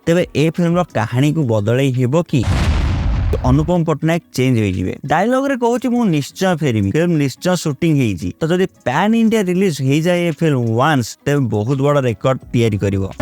तेबे ए फिल्म कहानी को बदल हेबो कि अनुपम पट्टनायक चेंज हो डायलॉग रे कहूँ मु निश्चय फेरबी फिल्म निश्चय शूटिंग होती तो जब पैन इंडिया रिलीज हो जाए फिल्म वंस तेज बहुत बड़ रेकर्ड तैयारी करिवो।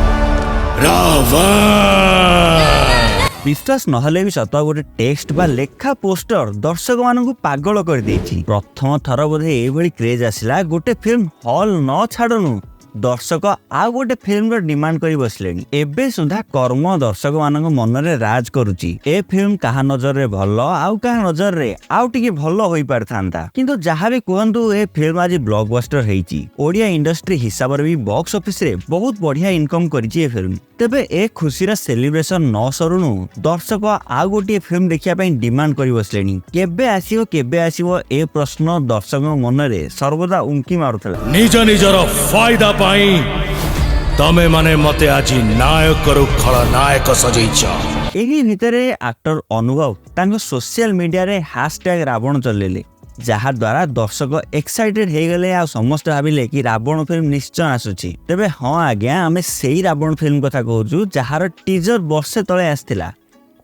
विश्वास नहले भी सत गोटे टेक्स्ट बा लेखा पोस्टर दर्शक मानू पागल कर देछि। प्रथम थर बोधे एभली क्रेज आसिला गोटे फिल्म हॉल न छाड़नु दर्शक आउ गोटे फिल्म डिमांड कर बसले एबे सुधा कर्म दर्शक मानक मन रे राज करुची। ए फिल्म कहा नजर रे भल आउ कहा नजर रे आउ टिके भल होई पारथांता किंतु जहा भी कहंतु ए फिल्म आज ब्लॉकबस्टर हेची। ओडिया इंडस्ट्री हिसाब रे भी बॉक्स ऑफिस रे बहुत बढ़िया इनकम करिची ए फिल्म। तेबे ए खुशी रा सेलिब्रेशन न सरुनु दर्शक आउ गोटे फिल्म देखिया पई डिमांड करि बसलेनी। केबे आसीबो ए प्रश्न दर्शक मन रे सर्वदा उंकी मारुथला। निज निजर फायदा पाई तमे माने मते आजि नायक रु खलनायक सजैछ। एही भितरे एक्टर अनुभव तांको सोशल मीडिया रे हैशटैग रावण चलेले जहा द्वारा दर्शक एक्साइटेड हो गले आ समस्त भाविले कि रावण फिल्म निश्चय आसुची। तेबे हाँ आज्ञा आमे सेही रावण फिल्म कथा कहूचु जहार टीजर वर्षे तले आस्थिला।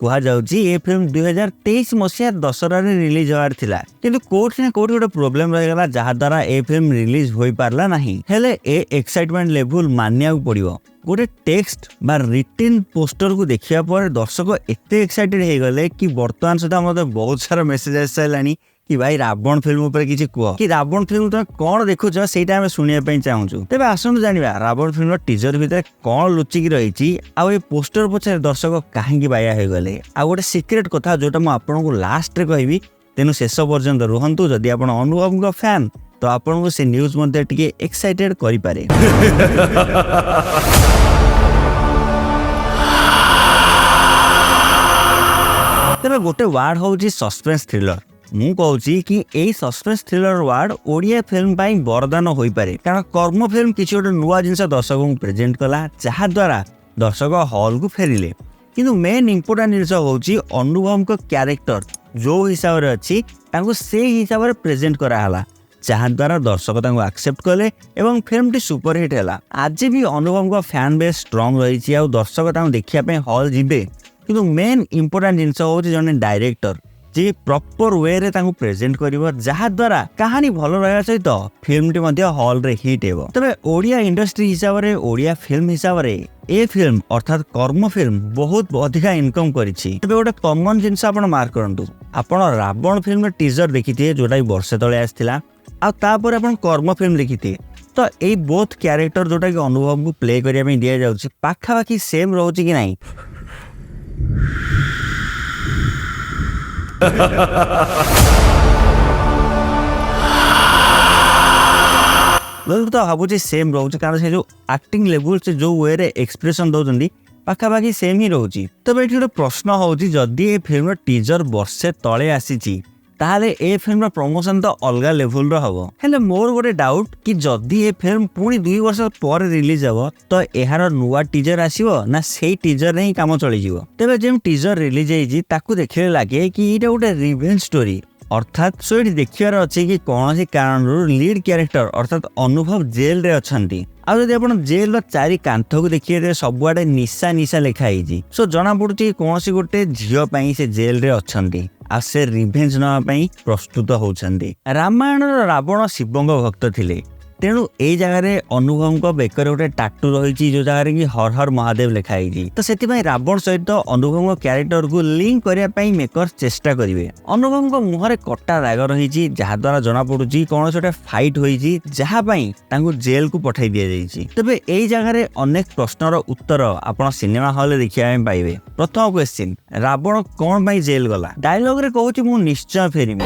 कहा जाउची ए फिल्म 2023 मसिया दशहरा रे रिलीज होवार थिला किंतु कोठी ना कोठी गोटे प्रॉब्लम रह गला जहा द्वारा ए फिल्म रिलीज होई पारला नाही। हेले ए एक्साइटमेंट लेवल मानिया पड़िवो। गोटे टेक्स्ट बा रिटन पोस्टर को देखिया पर दर्शक एते एक्साइटेड हो गले कि वर्तमान सुधा मते बहुत सारा मेसेज आसालानी कि भाई रावण फिल्म ऊपर किछि कुह कि रावण फिल्म तुम कौन देखुछ सेटा हमें सुनिया पई चाहूछु। तेबे आसनु जानिबा रावण फिल्म टीजर भितर कौन लुचिकी रहिछि आ ए पोस्टर पछे दर्शक काहेकि बाया हो गले। आ गोटे सीक्रेट कथा जोटा म आपन को लास्ट रे कहबी तेनु शेष पर्यंत रुहंतु। जदि आपन अनुभव को फैन तो आपन को से न्यूज मध्ये टिके एक्साइटेड करि पारे। तेबे गोटे वर्ड होउछि सस्पेंस थ्रिलर। मु कहूची कि ए suspense thriller word Odia film पाई वरदान होई पारे कारण कर्म फिल्म किछि गोटे नुआ जिंस दर्शक को प्रेजेंट कला जहा द्वारा दर्शक हॉल को फेरिले। किंतु मेन इंपोर्टेंट जिंस होउची अनुभव को कैरेक्टर जो हिसाब रे अछि तांको से हिसाब रे प्रेजेंट करा हला जहा द्वारा दर्शक तांको एक्सेप्ट कले एवं फिल्म टी सुपर हिट हला। आज भी अनुभव को फैन बेस स्ट्रांग रही छी आ दर्शक तांको देखिया पे हॉल जिबे। किंतु मेन इंपोर्टेंट जिंस होउची जने डायरेक्टर जे प्रॉपर वे रे तांको प्रेजेंट करिवो जहा द्वारा कहानी भलो रहया सहित फिल्म टी मध्ये हॉल रे हिट हेबो। तबे ओडिया इंडस्ट्री हिसाब रे ओडिया फिल्म हिसाब रे ए फिल्म अर्थात कर्म फिल्म बहुत अधिका इनकम करिछि। तबे गोटे कॉमन जिंस आपण मार्क करंतु आपण रावण फिल्म टीजर देखिथिए जोटा वर्षे तळे आस्थिला आ तापर आपण कर्म फिल्म देखिथिए तो ए बोथ कैरेक्टर जोटा कि अनुभव को प्ले करिया में दिया जाउछि पाखा बाकी सेम रहउछि कि नाही। तो भावुची सेम रोचे कारण से जो एक्टिंग लेवल से जो वे रे एक्सप्रेशन दौरान पाखापाखि सेम ही रोचे। तब ये गोटे प्रश्न होची जदि ए फिल्म टीजर वर्षे तले आसीची ताहले ए फिल्म प्रमोशन तो अलग लेवल रो हबो। हेले मोर गोटे डाउट कि जदि ए फिल्म पुणी 2 वर्ष पर रिलीज हबो तो एहार नुआ टीजर आसीबो ना सेही टीजर रे ही काम चली जीवो। तबे जेम टीजर रिलीज हेजी ताकू देखले लागे कि इटा गोटे रिवेंज स्टोरी अर्थात सो एठी देखियार अछि कि कोनोसी कारणरु लीड कैरेक्टर अर्थात अनुभव जेल रे अछंती। आ जदि आपण जेल रो चारि कांथ को देखिए सबुआडे निशा निशा लेखा हेजी सो जना पडुची कोनोसी गोटे झियो पई से जेल रे अछंती आ से रिवेंज नवा पई प्रस्तुत होउछंती। रामायण रावण शिवंग भक्त थिले तेणु ए जगह रे अनुभव को बेकर गोटे टाटू रही जो जगह कि हर हर महादेव लिखाई तो से रावण सहित अनुभव कैरेक्टर को लिंक करने मेकर चेष्टा करेंगे। अनुभव को मुहर कटा दाग रही जहाँ द्वारा जना पड़ी कौन गोटे फाइट होती जहाँपाई जेल को पठाई दि जाइए। तेबे यही जगह अनेक प्रश्नर उत्तर आप सिनेमा हॉल देखा पाइबे। प्रथम क्वेश्चन रावण कौन पाई जेल गला डायलॉग रे कहूँ मु निश्चय फेरिबी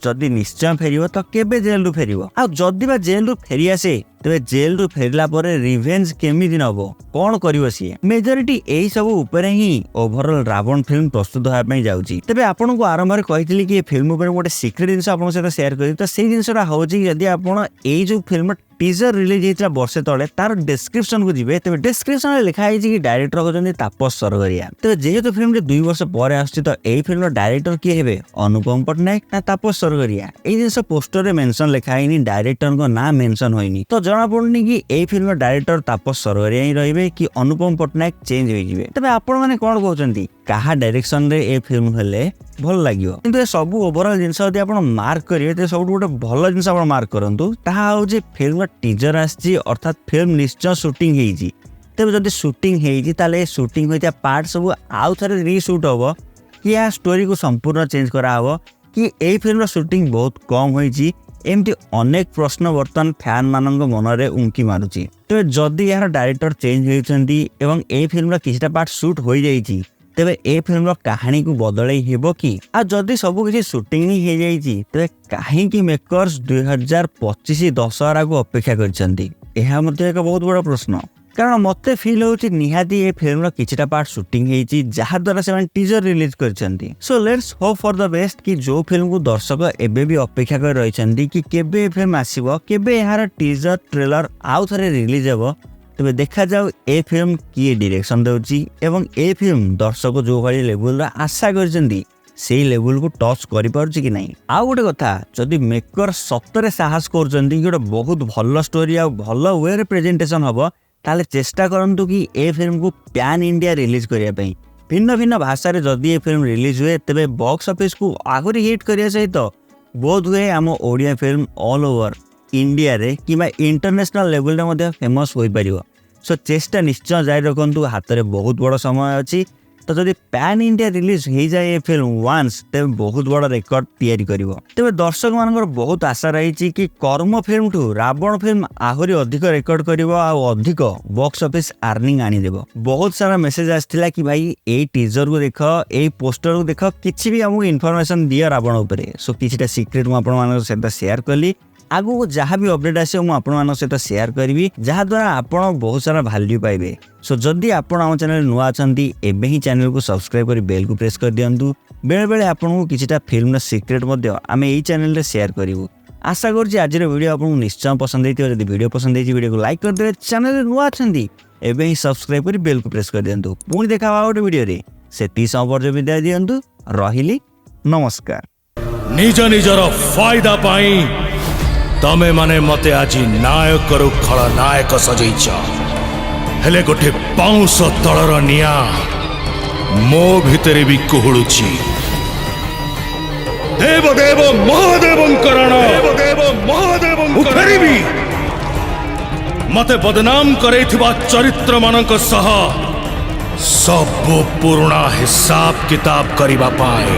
जदि निश्चय फेरिबो तो केबे जेल रु फेरिबो आ जदि बा जेल रु फेरि आसे तेबे जेल रु फेरला परे रिवेंज केमिति नबो कोन करिवो सी मेजॉरिटी एही सब ऊपर ही ओवरऑल रावण फिल्म प्रस्तुत होया पई जाउची। तेबे आपन को आरंभ रे कहितली कि फिल्म ऊपर गोटे सीक्रेट जिंस आपन से शेयर करी तो सेही जिंसटा होची यदि आपन एही जो फिल्म टीजर रिलीज हेतला वर्षे तळे तार डिस्क्रिप्शन को जिवे तेबे डिस्क्रिप्शन रे लिखा है कि डायरेक्टर होजनी तापस सरगरिया। तेबे जेहेतु फिल्म रे 2 वर्ष परे आछि तो एही फिल्म रो डायरेक्टर के हेबे अनुपम पटनायक ना तापस सरगरिया एही जिंस पोस्टर रे मेंशन लिखा हैनी डायरेक्टर को ना मेंशन होइनी तो जना पड़ुनी कि ए फिल्म डायरेक्टर तापस सरवरिया ही रहिबे कि अनुपम पट्टनायक चेंज होइजिबे। तबे आपण माने कोन कहउचंती काहा डायरेक्शन रे ए फिल्म हेले भल लागियो। किंतु ए सब ओवरऑल जिंस यदि आपण मार्क करिवे ते सब गोटे भल जिंस आपण मार्क करंतु ताहा होउची फिल्म टीजर आछि अर्थात फिल्म निश्चय शूटिंग हेइजी। तबे जदि शूटिंग हेइजी ताले शूटिंग होइता पार्ट सब आउ थरे रीशूट होबो कि या स्टोरी को संपूर्ण चेंज करा हबो कि ए फिल्म शूटिंग बहुत कम होइजी। एमती अनेक प्रश्न बर्तमान फैन मानक मनरे उंकी मारुची। तो जदि यार डायरेक्टर चेंज होइछंती एवं ए फिल्म किछटा पार्ट शूट होई जाइछि तेबे ए फिल्म कहानी को बदलई हेबो कि आ जदि सब किछि शूटिंग ही हे जाइछि तेबे काहे कि मेकर्स 2025 दशहरा को अपेक्षा करछंती एहा मध्ये एक बहुत बड़ा प्रश्न। कारण मते फील होची निहाती ए फिल्म किछटा पार्ट शूटिंग हेची जहा द्वारा से टीजर रिलीज करछंती। So let's hope for the best कि जो फिल्म को दर्शक एबे भी अपेक्षा कर रहिछंती कि केबे ए फिल्म आसीबो केबे एहार टीजर ट्रेलर आउ थरे रिलीज हेबो। तबे देखा जाऊ ए फिल्म किए डायरेक्शन देउची एवं ए फिल्म दर्शक जो भली लेवल रा आशा करछंती सेही लेवल को टच करि पारुची कि नहीं। आ गोटे कथा जदि मेकर सत्तरे साहस करछंती कि गोटे बहुत भलो स्टोरी आ भलो वे रे प्रेजेंटेशन हबो ताले चेष्टा करंतु कि ए फिल्म को पैन इंडिया रिलीज करिया पई। भिन्न भिन्न भाषा रे जदि ए फिल्म रिलीज हुए तेबे बॉक्स ऑफिस को आगरी हिट करिया सहित बहुत हुए आम Odia film all over India रे किबा इंटरनेशनल लेवल रे मध्ये फेमस होई परिबो। सो चेष्टा निश्चय जारी रखंतु हाथ रे बहुत बड़ समय अछि। तो जदि पैन इंडिया रिलीज हो जाए फिल्म वांस तेज बहुत बड़ा रेकर्ड तैयारी करिवो। तेज दर्शक मानकर बहुत आशा रही कि कर्म फिल्म ठू रावण फिल्म आहरी अधिक रेकर्ड करिवो आ अधिक बॉक्स ऑफिस अर्निंग आनी देबो। बहुत सारा मेसेज आस्थिला कि भाई ए टीजर को देख ए पोस्टर को देख किछि भी हमको इन्फॉर्मेशन दिया रावण उपरे। सो किछिटा सीक्रेट मु आपण मानक सहित शेयर कली। आगु को जहाँ भी अपडेट आसे मु आपण मानक सहित शेयर करी जहाँ द्वारा आपण बहुत सारा वैल्यू पाइबे। सो जदि आपण आम चैनल नुआ अछंती एबे ही चैनल को सब्सक्राइब करी बेल को प्रेस कर दियंतु। बेले बेले आपण को किछिटा फिल्म सीक्रेट मध्ये आमे एई चैनल रे शेयर करिवु। आशा करछि आज रे वीडियो आपण निश्चय पसंद हेतिबो। जदि वीडियो पसंद हेछि वीडियो को लाइक कर देबे। चैनल रे नुआ अछंती एबे ही सब्सक्राइब करी बेल को प्रेस कर दियंतु। पुणी देखा गोटे वीडियो रे सेति संपर्क विदाय दियंतु। रहिली नमस्कार। निज निजर फायदा पाई तमे माने मते आजी नायक रु खलनायक सजैछ। हेले गोटे पाउंस तलर निया मो भितरे भी कुहुळुछि। देव देव महादेवं करण उफेरिबी मते बदनाम करैथिबा चरित्र मानक सह सब पुराना हिसाब किताब करिबा पाए।